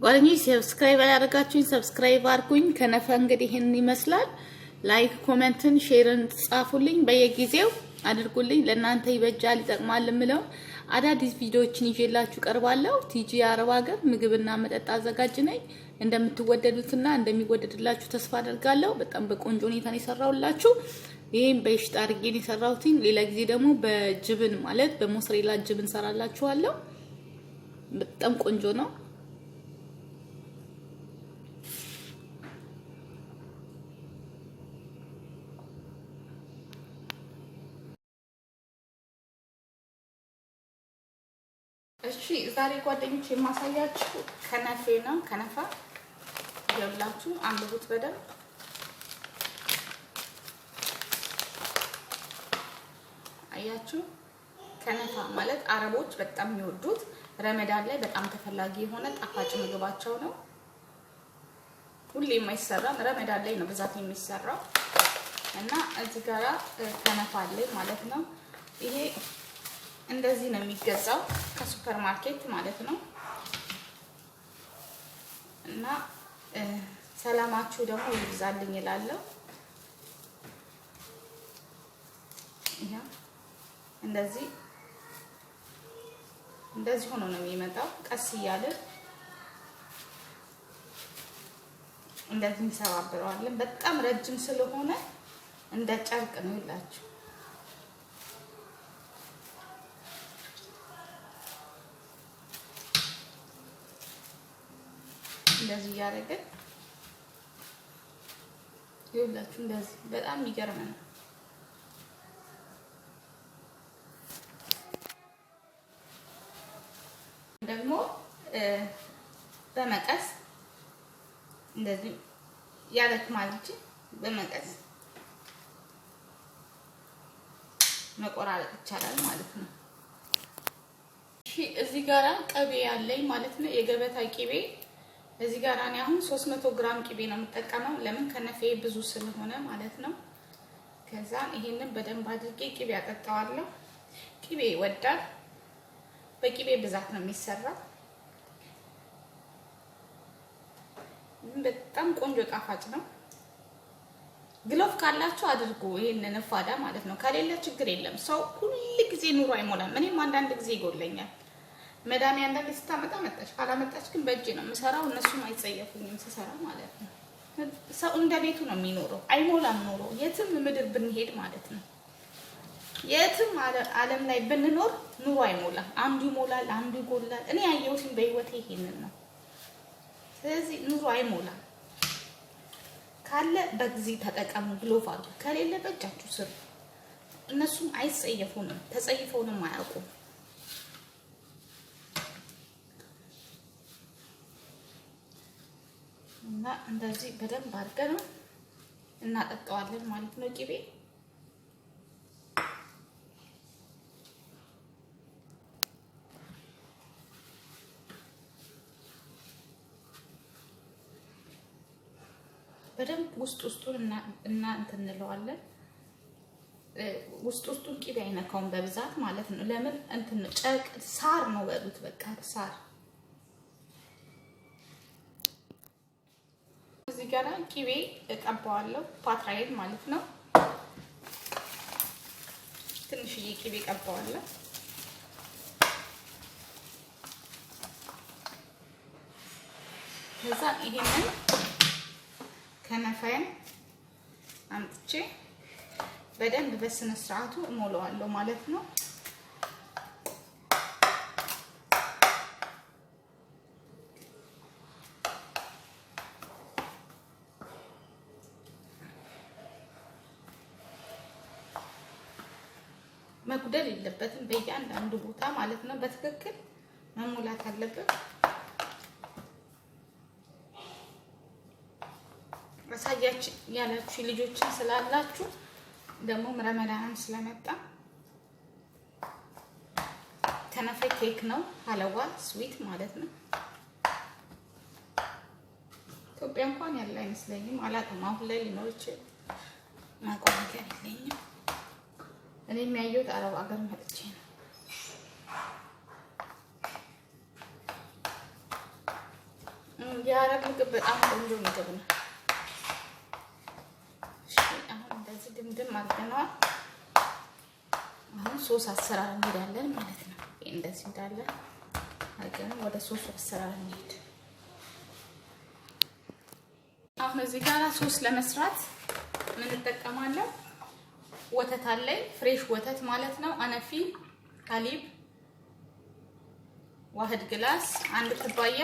ጓደኞች ሰብስክራይብ ያደርጋችሁኝ ሰብስክራይብ አድርጉኝ። ከነፈ እንግዲህ ይሄን ይመስላል። ላይክ ኮሜንትን ሼርን ጻፉልኝ፣ በየጊዜው አድርጉልኝ። ለእናንተ ይበጃል ይጠቅማል ምለው አዳዲስ ቪዲዮዎችን ይዤላችሁ ቀርባለሁ። ቲጂ አረብ ሀገር ምግብና መጠጥ አዘጋጅ ነኝ። እንደምትወደዱትና እንደሚወደድላችሁ ተስፋ አደርጋለሁ። በጣም በቆንጆ ሁኔታ ነው የሰራሁላችሁ። ይሄን በሽታ አድርጌ ነው የሰራሁት። ሌላ ጊዜ ደግሞ በጅብን ማለት በሞስሬላ ጅብን ሰራላችኋለሁ። በጣም ቆንጆ ነው። እሺ ዛሬ ጓደኞቼ የማሳያችሁ ከነፌ ነው። ከነፋ ይኸውላችሁ አንብቡት በደንብ። አያችሁ ከነፋ ማለት አረቦች በጣም የሚወዱት ረመዳን ላይ በጣም ተፈላጊ የሆነ ጣፋጭ ምግባቸው ነው። ሁሌ የማይሰራም ረመዳን ላይ ነው በዛት የሚሰራው እና እዚህ ጋር ከነፋ አለ ማለት ነው። ይሄ እንደዚህ ነው የሚገዛው ከሱፐር ማርኬት ማለት ነው። እና ሰላማችሁ ደግሞ ይብዛልኝ እላለሁ። ይሄ እንደዚህ ሆኖ ነው የሚመጣው። ቀስ እያለ እንደዚህ እንሰባብረዋለን። በጣም ረጅም ስለሆነ እንደ ጨርቅ ነው ይላችሁ። እንደዚህ ያደረገ ይኸውላችሁ እንደዚህ በጣም የሚገርም ነው። ደግሞ በመቀስ እንደዚህ ያለክማል እንጂ በመቀስ መቆራረጥ ይቻላል ማለት ነው። እሺ እዚህ ጋር ቅቤ ያለኝ ማለት ነው፣ የገበታ ቅቤ። እዚህ ጋር እኔ አሁን 300 ግራም ቅቤ ነው የምጠቀመው፣ ለምን ከነፌ ብዙ ስለሆነ ማለት ነው። ከዛ ይሄንን በደንብ አድርጌ ቅቤ አጠጣዋለሁ። ቅቤ ይወዳል። በቅቤ ብዛት ነው የሚሰራው። በጣም ቆንጆ ጣፋጭ ነው። ግሎፍ ካላችሁ አድርጉ ይሄንን ፋዳ ማለት ነው። ከሌለ ችግር የለም። ሰው ሁሉ ጊዜ ኑሮ አይሞላም። እኔም አንዳንድ ጊዜ ይጎለኛል። መዳሜ አንዳንድ ስታመጣ መጣች፣ ካላመጣች ግን በእጄ ነው የምሰራው። እነሱም አይጸየፉኝም ስሰራ ማለት ነው። ሰው እንደ ቤቱ ነው የሚኖረው። አይሞላም ኑሮ የትም ምድር ብንሄድ ማለት ነው። የትም ዓለም ላይ ብንኖር ኑሮ አይሞላም። አንዱ ይሞላል፣ አንዱ ይጎላል። እኔ ያየሁት በህይወቴ ይሄንን ነው። ስለዚህ ኑሮ አይሞላም። ካለ በጊዜ ተጠቀሙ፣ ግሎቭ አድርጉ። ከሌለ በእጃችሁ ስሩ። እነሱም አይጸየፉንም፣ ተጸይፈውንም አያውቁም። እና እንደዚህ በደንብ አድርገን እናጠጣዋለን ማለት ነው። ቅቤ በደንብ ውስጡን እና እንትን እንለዋለን። ውስጡን ቅቤ አይነካውም በብዛት ማለት ነው። ለምን እንትን ጨርቅ ሳር ነው በሉት፣ በቃ ሳር። እዚህ ጋር ቅቤ እቀባዋለሁ፣ ፓትራይል ማለት ነው። ትንሽዬ ቅቤ እቀባዋለሁ። ከዛ ይሄንን ከነፋዬን አምጥቼ በደንብ በስነ ስርዓቱ እሞላዋለሁ ማለት ነው። መጉደል የለበትም በእያንዳንዱ ቦታ ማለት ነው። በትክክል መሞላት አለበት። አሳያች ያላችሁ ልጆችን ስላላችሁ ደግሞ ረመዳንም ስለመጣ ከነፌ ኬክ ነው፣ ሀለዋ ስዊት ማለት ነው። ኢትዮጵያ እንኳን ያለ አይመስለኝም፣ አላውቅም። አሁን ላይ ሊኖር ይችላል፣ ማቆም የለኝም። እኔ የሚያየሁት አረብ ሀገር መጥቼ ነው። የአረብ ምግብ በጣም ቆንጆ ምግብ ነው። እሺ አሁን እንደዚህ ድምድም አድርገናል። አሁን ሶስ አሰራር እንሄዳለን ማለት ነው። እንደዚህ እንዳለ አድርገን ወደ ሶስ አሰራር እንሄድ። አሁን እዚህ ጋር ሶስ ለመስራት ምን እንጠቀማለን? ወተት አለኝ፣ ፍሬሽ ወተት ማለት ነው። አነፊ ሀሊብ ዋህድ ግላስ 1 ኩባያ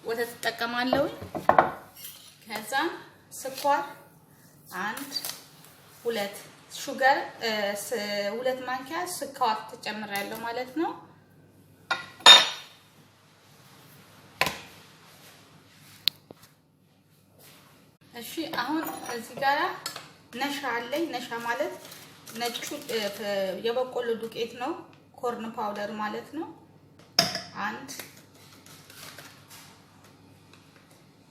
ወተት ተጠቀማለሁ። ከዛ ስኳር 2 ሹገር 2 ማንኪያ ስኳር ተጨምራለሁ ማለት ነው። እሺ አሁን እዚህ ጋር ነሻ አለኝ። ነሻ ማለት ነጩ የበቆሎ ዱቄት ነው፣ ኮርን ፓውደር ማለት ነው። 1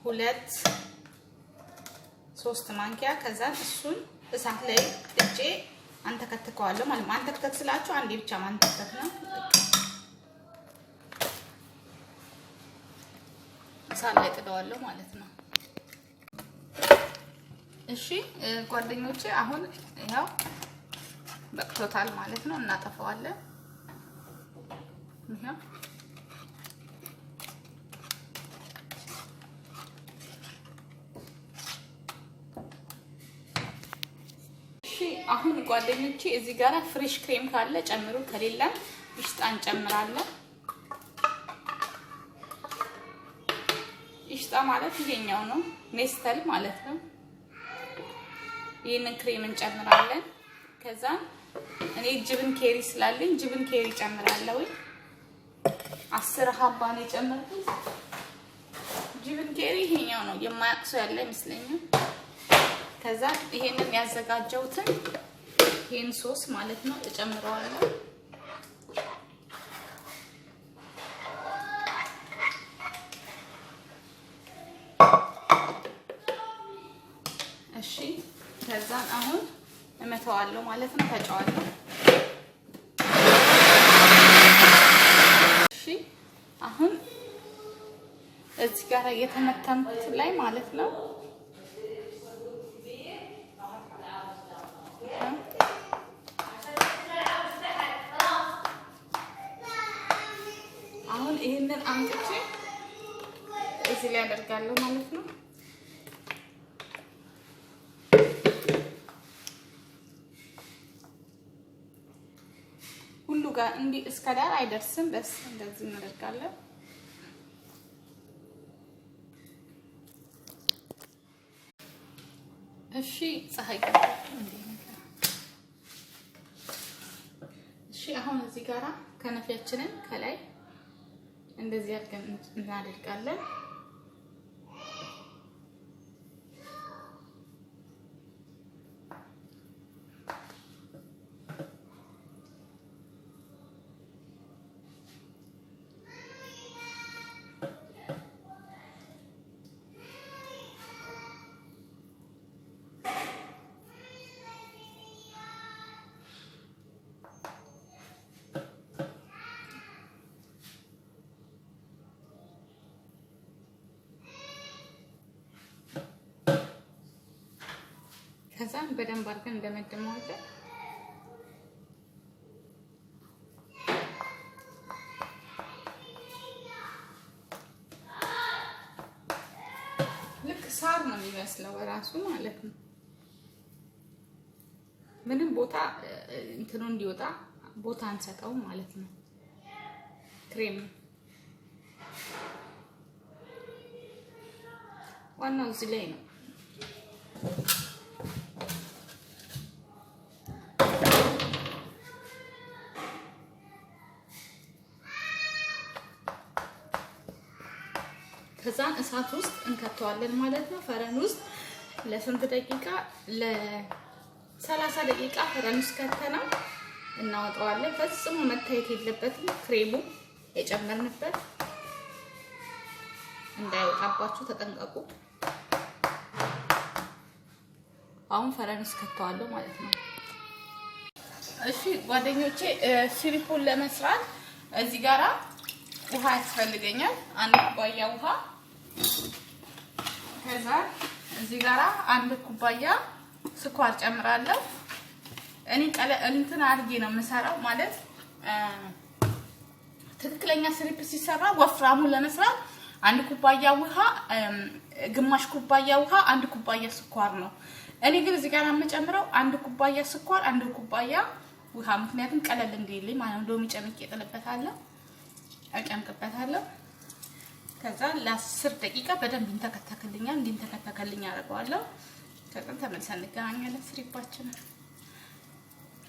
2 3 ማንኪያ። ከዛ እሱን እሳት ላይ ጥጄ አንተከትከዋለሁ ማለት ነው። አንተከተክ ስላችሁ አንዴ ብቻ ማንተከተክ ነው። እሳት ላይ ጥደዋለሁ ማለት ነው። እሺ ጓደኞቼ አሁን ያው በቅቶታል ማለት ነው። እናጠፋዋለን። ይሄ አሁን ጓደኞቼ እዚህ ጋር ፍሬሽ ክሬም ካለ ጨምሩ፣ ከሌለ ይሽጣ እንጨምራለን። ይሽጣ ማለት ይሄኛው ነው፣ ኔስተል ማለት ነው። ይሄንን ክሬም እንጨምራለን። ከዛ እኔ ጅብን ኬሪ ስላለኝ ጅብን ኬሪ ጨምራለሁ። 10 ሀባ ነው የጨመርኩት። ጅብን ኬሪ ይሄኛው ነው፣ የማያቅሰው ያለ አይመስለኝም። ከዛ ይሄንን ያዘጋጀውትን ይሄን ሶስ ማለት ነው እጨምረዋለሁ። እሺ ከዛ አሁን እመተዋለሁ ማለት ነው፣ ተጫዋለሁ። እሺ አሁን እዚህ ጋር የተመተምኩት ላይ ማለት ነው አሁን ይሄንን አምጥቼ እዚህ ላይ አደርጋለሁ ማለት ነው። ሁሉ ጋር እንዲህ እስከ ዳር አይደርስም፣ በስ እንደዚህ እናደርጋለን። እሺ ፀሐይ እሺ አሁን እዚህ ጋራ ከነፊያችንን ከላይ እንደዚህ አድርገን እናደርጋለን። ከዛ በደንብ አድርገን እንደመደመዋለን። ልክ ሳር ነው የሚመስለው ራሱ ማለት ነው። ምንም ቦታ እንትኑ እንዲወጣ ቦታ አንሰጠው ማለት ነው። ክሬም ዋናው እዚህ ላይ ነው። ከዛን እሳት ውስጥ እንከተዋለን ማለት ነው። ፈረን ውስጥ ለስንት ደቂቃ? ለ30 ደቂቃ ፈረን ውስጥ ከተነው እናወጣዋለን። ፈጽሞ መታየት የለበትም ክሬሙ የጨመርንበት እንዳይወጣባችሁ ተጠንቀቁ። አሁን ፈረን ውስጥ ከተዋለሁ ማለት ነው። እሺ ጓደኞቼ ሲሪፑን ለመስራት እዚህ ጋራ ውሃ ያስፈልገኛል። 1 ኩባያ ውሃ ከዛ እዚህ ጋራ 1 ኩባያ ስኳር ጨምራለሁ። እኔ እንትን አድርጌ ነው የምሰራው ማለት ትክክለኛ ስሪፕ ሲሰራ ወፍራሙን ለመስራት 1 ኩባያ ውሃ፣ ግማሽ ኩባያ ውሃ፣ 1 ኩባያ ስኳር ነው። እኔ ግን እዚህ ጋር የምጨምረው 1 ኩባያ ስኳር፣ 1 ኩባያ ውሃ፣ ምክንያቱም ቀለል እንዲልኝ ማለት ነው። ሎሚ ጨምቄ እጥልበታለሁ፣ እጨምቅበታለሁ። ከዛ ለ10 ደቂቃ በደንብ እንተከተክልኛል። እንዲንተከተክልኝ አደርገዋለሁ። ከዛ ተመልሰን እንገናኛለን። ስሪፓችን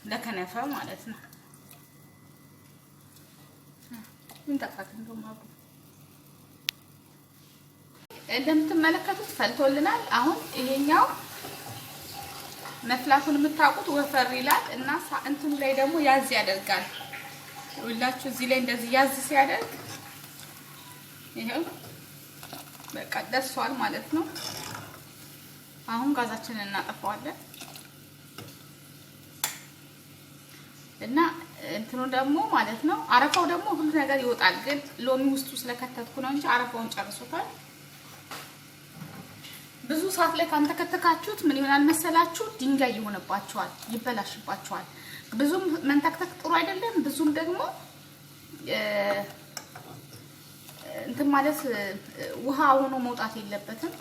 ለከነፈ ማለት ነው። ምን ተካተን ደማሩ እንደምትመለከቱት ፈልቶልናል። አሁን ይሄኛው መፍላቱን የምታውቁት ወፈር ይላል እና እንትኑ ላይ ደግሞ ያዝ ያደርጋል። ሁላችሁ እዚህ ላይ እንደዚህ ያዝ ሲያደርግ ይሄው በቃ ደርሷል ማለት ነው። አሁን ጋዛችንን እናጠፋዋለን እና እንትኑ ደግሞ ማለት ነው አረፋው ደግሞ ሁሉ ነገር ይወጣል። ግን ሎሚ ውስጡ ስለከተትኩ ነው እንጂ አረፋውን ጨርሶታል። ብዙ ሰዓት ላይ ካንተከተካችሁት ምን ይሆናል መሰላችሁ? ድንጋይ ይሆንባችኋል፣ ይበላሽባችኋል። ብዙም መንተክተክ ጥሩ አይደለም። ብዙም ደግሞ እንትን ማለት ውሃ ሆኖ መውጣት የለበትም።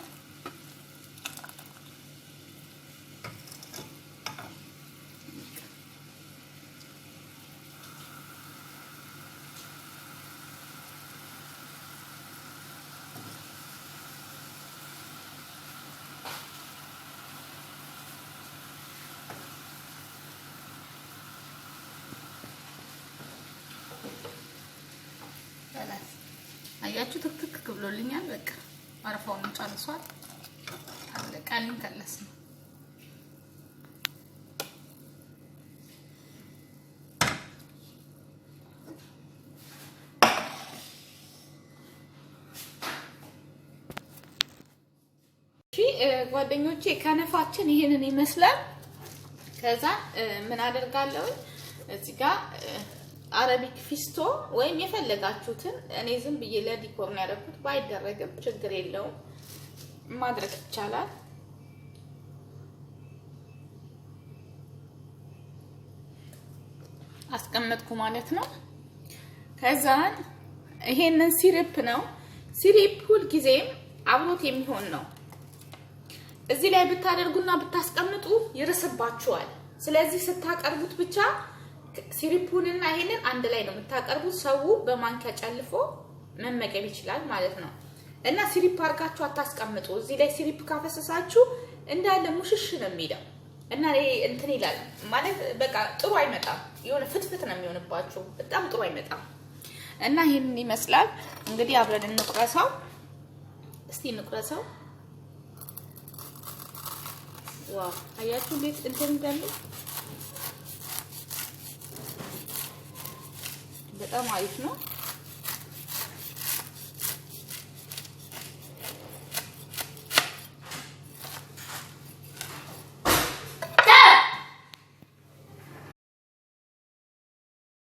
አያችሁ ትክክክ ብሎልኛል። በቃ አረፋውን ጨርሷል። አለቃልን ከለስ ነው። ጓደኞቼ ከነፋችን ይሄንን ይመስላል። ከዛ ምን አደርጋለሁ እዚህ ጋር አረቢክ ፊስቶ ወይም የፈለጋችሁትን እኔ ዝም ብዬ ለዲኮር ነው ያደረኩት። ባይደረግም ችግር የለውም ማድረግ ይቻላል። አስቀመጥኩ ማለት ነው። ከዛን ይሄንን ሲሪፕ ነው። ሲሪፕ ሁሉ ጊዜም አብሮት የሚሆን ነው። እዚህ ላይ ብታደርጉና ብታስቀምጡ ይርስባችኋል። ስለዚህ ስታቀርቡት ብቻ ሲሪፑንና ይሄንን አንድ ላይ ነው የምታቀርቡት። ሰው በማንኪያ ጨልፎ መመገብ ይችላል ማለት ነው። እና ሲሪፕ አርጋችሁ አታስቀምጡ። እዚህ ላይ ሲሪፕ ካፈሰሳችሁ እንዳለ ሙሽሽ ነው የሚለው እና እንትን ይላል ማለት በቃ ጥሩ አይመጣም። የሆነ ፍትፍት ነው የሚሆንባችሁ። በጣም ጥሩ አይመጣም። እና ይሄንን ይመስላል እንግዲህ አብረን እንቁረሰው። እስቲ እንቁረሰው። ዋው አያችሁ እንዴት እንትን እንዳለ በጣም አሪፍ ነው።